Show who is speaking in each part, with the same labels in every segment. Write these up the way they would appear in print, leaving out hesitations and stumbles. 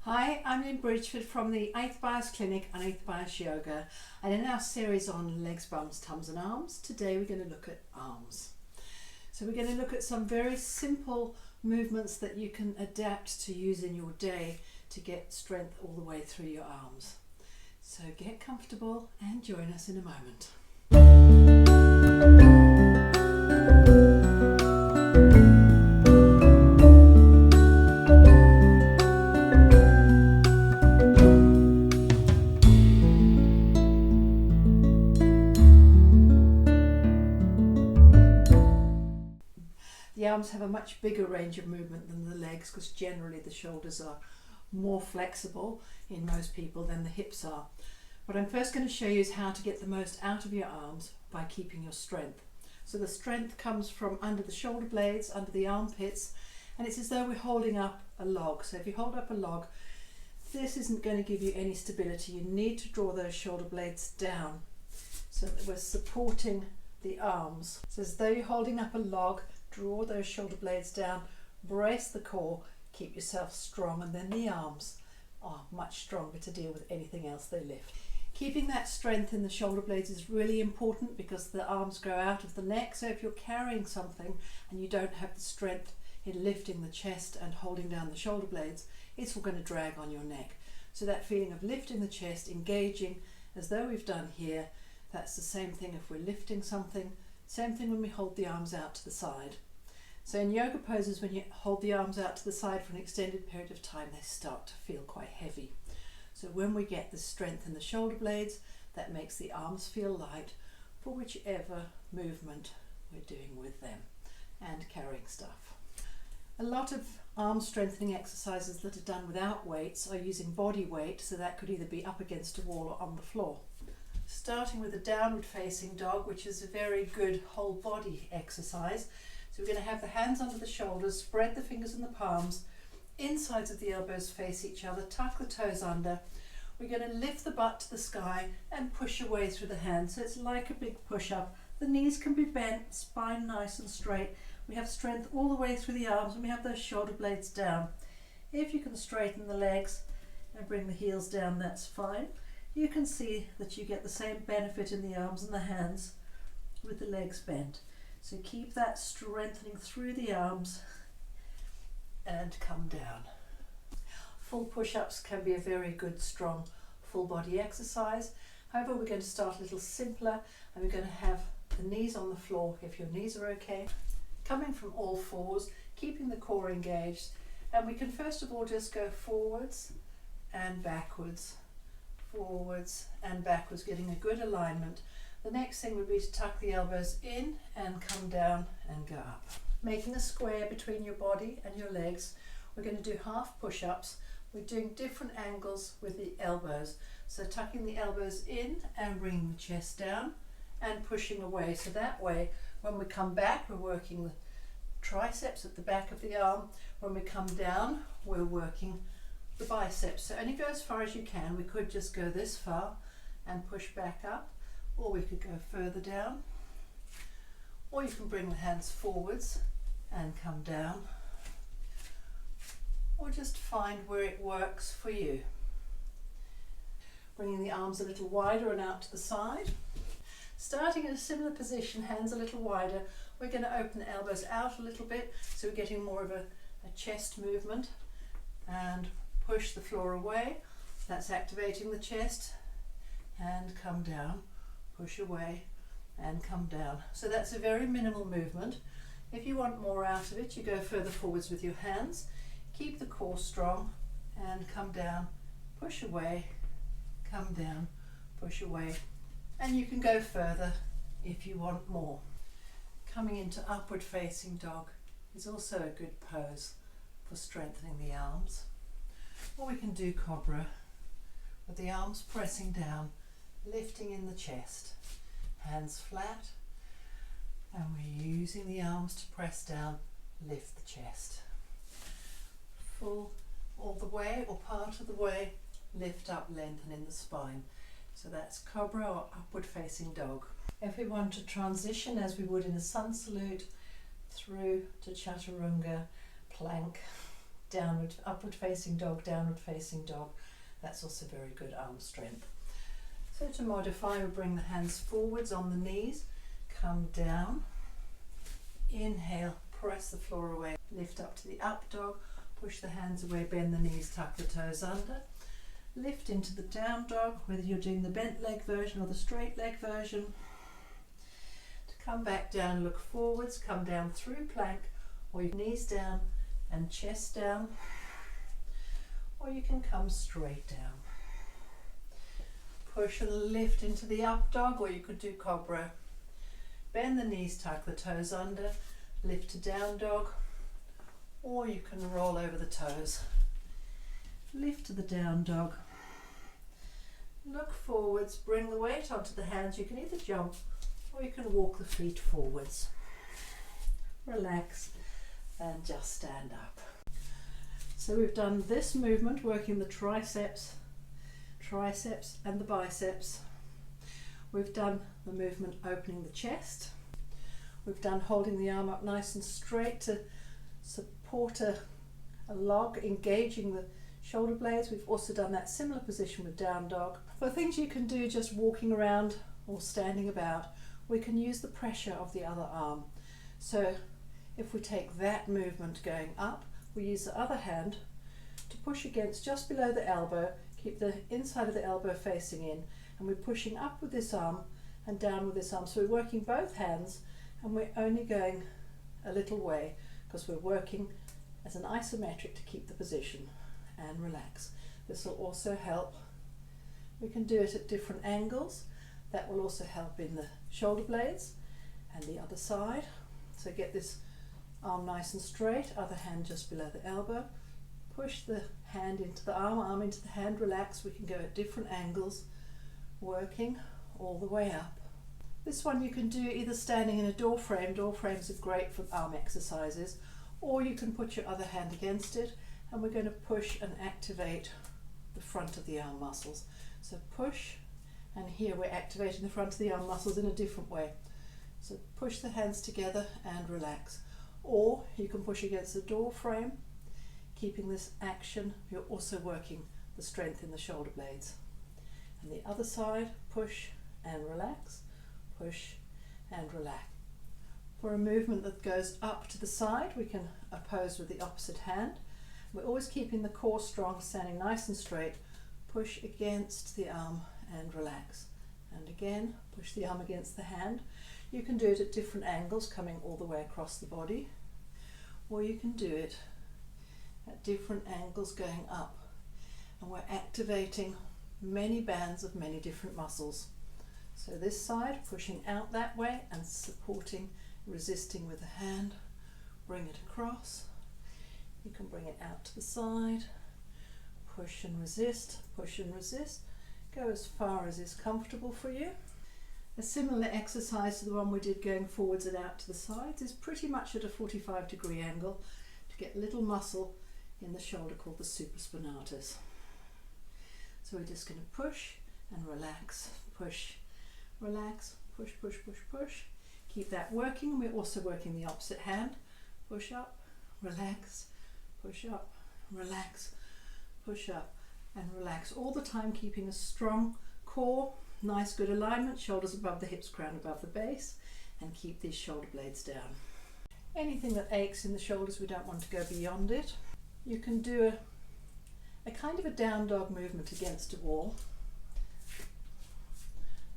Speaker 1: Hi, I'm Lynn Bridgeford from the Eighth Bias Clinic and Eighth Bias Yoga, and in our series on legs, bums, tums and arms, today we're going to look at arms. So we're going to look at some very simple movements that you can adapt to use in your day to get strength all the way through your arms. So get comfortable and join us in a moment. The arms have a much bigger range of movement than the legs because generally the shoulders are more flexible in most people than the hips are. What I'm first going to show you is how to get the most out of your arms by keeping your strength. So the strength comes from under the shoulder blades, under the armpits, and it's as though we're holding up a log. So if you hold up a log, this isn't going to give you any stability. You need to draw those shoulder blades down so that we're supporting the arms. So as though you're holding up a log, draw those shoulder blades down, brace the core, keep yourself strong, and then the arms are much stronger to deal with anything else they lift. Keeping that strength in the shoulder blades is really important because the arms grow out of the neck. So if you're carrying something and you don't have the strength in lifting the chest and holding down the shoulder blades, it's all going to drag on your neck. So that feeling of lifting the chest, engaging as though we've done here, that's the same thing if we're lifting something. Same thing when we hold the arms out to the side. So in yoga poses, when you hold the arms out to the side for an extended period of time, they start to feel quite heavy. So when we get the strength in the shoulder blades, that makes the arms feel light for whichever movement we're doing with them and carrying stuff. A lot of arm strengthening exercises that are done without weights are using body weight, so that could either be up against a wall or on the floor. Starting with a downward facing dog, which is a very good whole body exercise. So we're going to have the hands under the shoulders, spread the fingers and the palms, insides of the elbows face each other, tuck the toes under. We're going to lift the butt to the sky and push away through the hands. So it's like a big push-up. The knees can be bent, spine nice and straight. We have strength all the way through the arms and we have those shoulder blades down. If you can straighten the legs and bring the heels down, that's fine. You can see that you get the same benefit in the arms and the hands with the legs bent. So keep that strengthening through the arms and come down. Full push-ups can be a very good, strong, full body exercise. However, we're going to start a little simpler and we're going to have the knees on the floor if your knees are okay. Coming from all fours, keeping the core engaged, and we can first of all just go forwards and backwards, getting a good alignment. The next thing would be to tuck the elbows in and come down and go up. Making a square between your body and your legs. We're going to do half push-ups. We're doing different angles with the elbows. So tucking the elbows in and bringing the chest down and pushing away. So that way, when we come back, we're working the triceps at the back of the arm. When we come down, we're working the biceps. So only go as far as you can. We could just go this far and push back up, or we could go further down, or you can bring the hands forwards and come down, or just find where it works for you. Bringing the arms a little wider and out to the side. Starting in a similar position, hands a little wider, we're going to open the elbows out a little bit, so we're getting more of a chest movement, and push the floor away. That's activating the chest, and come down, push away and come down. So that's a very minimal movement. If you want more out of it, you go further forwards with your hands, keep the core strong and come down, push away, come down, push away, and you can go further if you want more. Coming into upward facing dog is also a good pose for strengthening the arms. Or we can do cobra with the arms pressing down, lifting in the chest, hands flat, and we're using the arms to press down, lift the chest. Full all the way or part of the way, lift up, lengthen in the spine. So that's cobra or upward facing dog. If we want to transition as we would in a sun salute through to chaturanga, plank, upward facing dog, downward facing dog. That's also very good arm strength. So to modify, we bring the hands forwards on the knees, come down, inhale, press the floor away, lift up to the up dog, push the hands away, bend the knees, tuck the toes under, lift into the down dog, whether you're doing the bent leg version or the straight leg version. To come back down, look forwards, come down through plank, or your knees down and chest down, or you can come straight down. Push and lift into the up dog, or you could do cobra. Bend the knees, tuck the toes under, lift to down dog, or you can roll over the toes. Lift to the down dog. Look forwards, bring the weight onto the hands. You can either jump or you can walk the feet forwards. Relax and just stand up. So we've done this movement working the triceps and the biceps. We've done the movement opening the chest. We've done holding the arm up nice and straight to support a log, engaging the shoulder blades. We've also done that similar position with down dog. For things you can do just walking around or standing about, we can use the pressure of the other arm. So if we take that movement going up, we use the other hand to push against just below the elbow, keep the inside of the elbow facing in, and we're pushing up with this arm and down with this arm. So we're working both hands and we're only going a little way because we're working as an isometric to keep the position and relax. This will also help. We can do it at different angles. That will also help in the shoulder blades and the other side. So get this arm nice and straight, other hand just below the elbow. Push the hand into the arm into the hand, relax. We can go at different angles, working all the way up. This one you can do either standing in a door frame. Door frames are great for arm exercises, or you can put your other hand against it, and we're going to push and activate the front of the arm muscles. So push, and here we're activating the front of the arm muscles in a different way. So push the hands together and relax. Or you can push against the door frame, keeping this action. You're also working the strength in the shoulder blades. And the other side, push and relax, push and relax. For a movement that goes up to the side, we can oppose with the opposite hand. We're always keeping the core strong, standing nice and straight. Push against the arm and relax. And again, push the arm against the hand. You can do it at different angles, coming all the way across the body, or you can do it at different angles going up. And we're activating many bands of many different muscles. So this side, pushing out that way and supporting, resisting with the hand. Bring it across. You can bring it out to the side. Push and resist, push and resist. Go as far as is comfortable for you. A similar exercise to the one we did going forwards and out to the sides is pretty much at a 45-degree angle to get a little muscle in the shoulder called the supraspinatus. So we're just going to push and relax, push, relax, push, push, push, push. Keep that working. We're also working the opposite hand. Push up, relax, push up, relax, push up and relax. All the time keeping a strong core, nice good alignment, shoulders above the hips, crown above the base, and keep these shoulder blades down. Anything that aches in the shoulders, we don't want to go beyond it. You can do a kind of a down dog movement against a wall.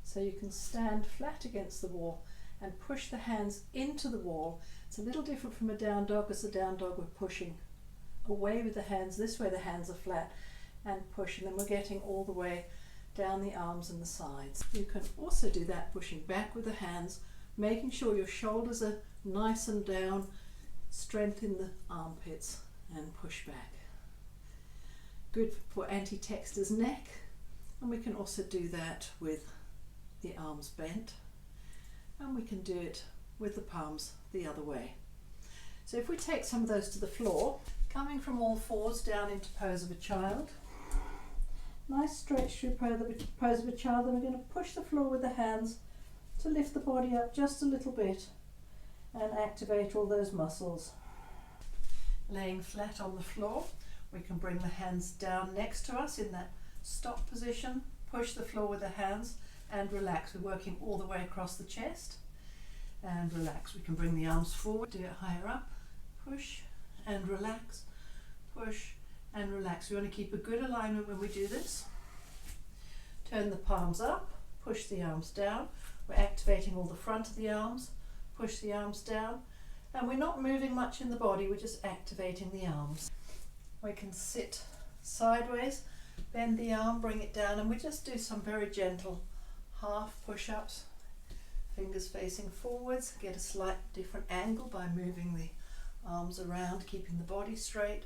Speaker 1: So you can stand flat against the wall and push the hands into the wall. It's a little different from a down dog, because the down dog we're pushing away with the hands, this way the hands are flat, and push, and then we're getting all the way down the arms and the sides. You can also do that pushing back with the hands, making sure your shoulders are nice and down, strengthen the armpits and push back. Good for anti-texter's neck, and we can also do that with the arms bent, and we can do it with the palms the other way. So if we take some of those to the floor, coming from all fours down into pose of a child, nice stretch through pose of a child, then we're going to push the floor with the hands to lift the body up just a little bit and activate all those muscles. laying flat on the floor. We can bring the hands down next to us in that stop position, push the floor with the hands and relax. We're working all the way across the chest and relax. We can bring the arms forward, do it higher up, push and relax, push and relax. We want to keep a good alignment when we do this. Turn the palms up, push the arms down. We're activating all the front of the arms, push the arms down, and we're not moving much in the body, we're just activating the arms. We can sit sideways, bend the arm, bring it down, and we just do some very gentle half push-ups, fingers facing forwards. Get a slight different angle by moving the arms around, keeping the body straight.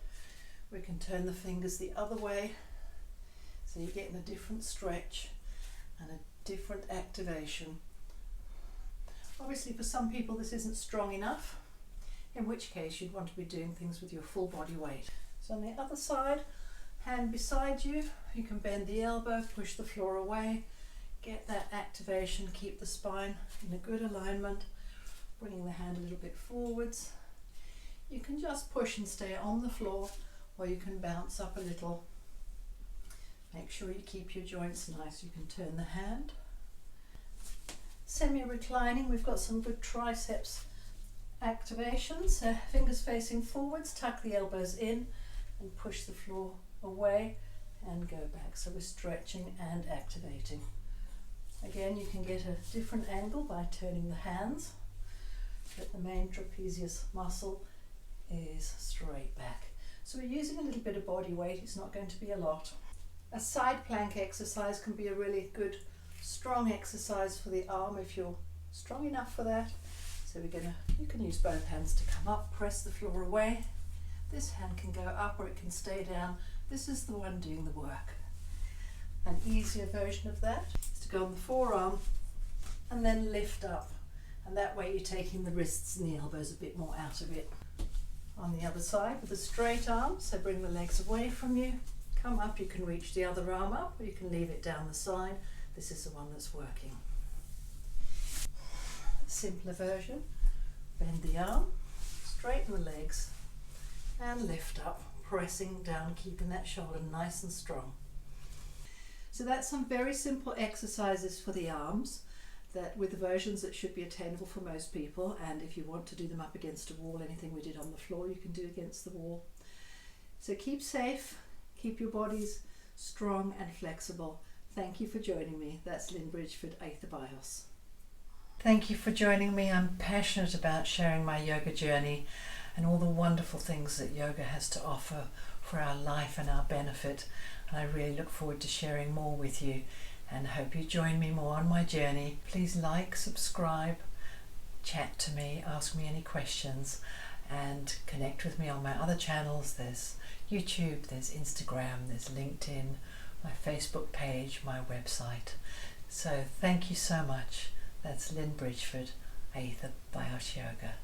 Speaker 1: We can turn the fingers the other way, so you're getting a different stretch and a different activation. Obviously for some people this isn't strong enough, in which case you'd want to be doing things with your full body weight. So on the other side, hand beside you, you can bend the elbow, push the floor away, get that activation, keep the spine in a good alignment, bringing the hand a little bit forwards. You can just push and stay on the floor, or you can bounce up a little. Make sure you keep your joints nice. You can turn the hand. Semi-reclining, we've got some good triceps activations. Fingers facing forwards, tuck the elbows in and push the floor away and go back. So we're stretching and activating. Again, you can get a different angle by turning the hands, but the main trapezius muscle is straight back. So we're using a little bit of body weight, it's not going to be a lot. A side plank exercise can be a really good strong exercise for the arm if you're strong enough for that. So you can use both hands to come up, press the floor away. This hand can go up or it can stay down. This is the one doing the work. An easier version of that is to go on the forearm and then lift up. And that way you're taking the wrists and the elbows a bit more out of it. On the other side with a straight arm, so bring the legs away from you. Come up, you can reach the other arm up or you can leave it down the side. This is the one that's working. Simpler version, bend the arm, straighten the legs and lift up, pressing down, keeping that shoulder nice and strong. So that's some very simple exercises for the arms that with versions that should be attainable for most people, and if you want to do them up against a wall, anything we did on the floor you can do against the wall. So keep safe, keep your bodies strong and flexible. Thank you for joining me. That's Lynn Bridgford, Aether Bios. Thank you for joining me. I'm passionate about sharing my yoga journey and all the wonderful things that yoga has to offer for our life and our benefit. And I really look forward to sharing more with you and hope you join me more on my journey. Please like, subscribe, chat to me, ask me any questions and connect with me on my other channels. There's YouTube, there's Instagram, there's LinkedIn, my Facebook page, my website. So thank you so much. That's Lynn Bridgford, Aether Bios Yoga.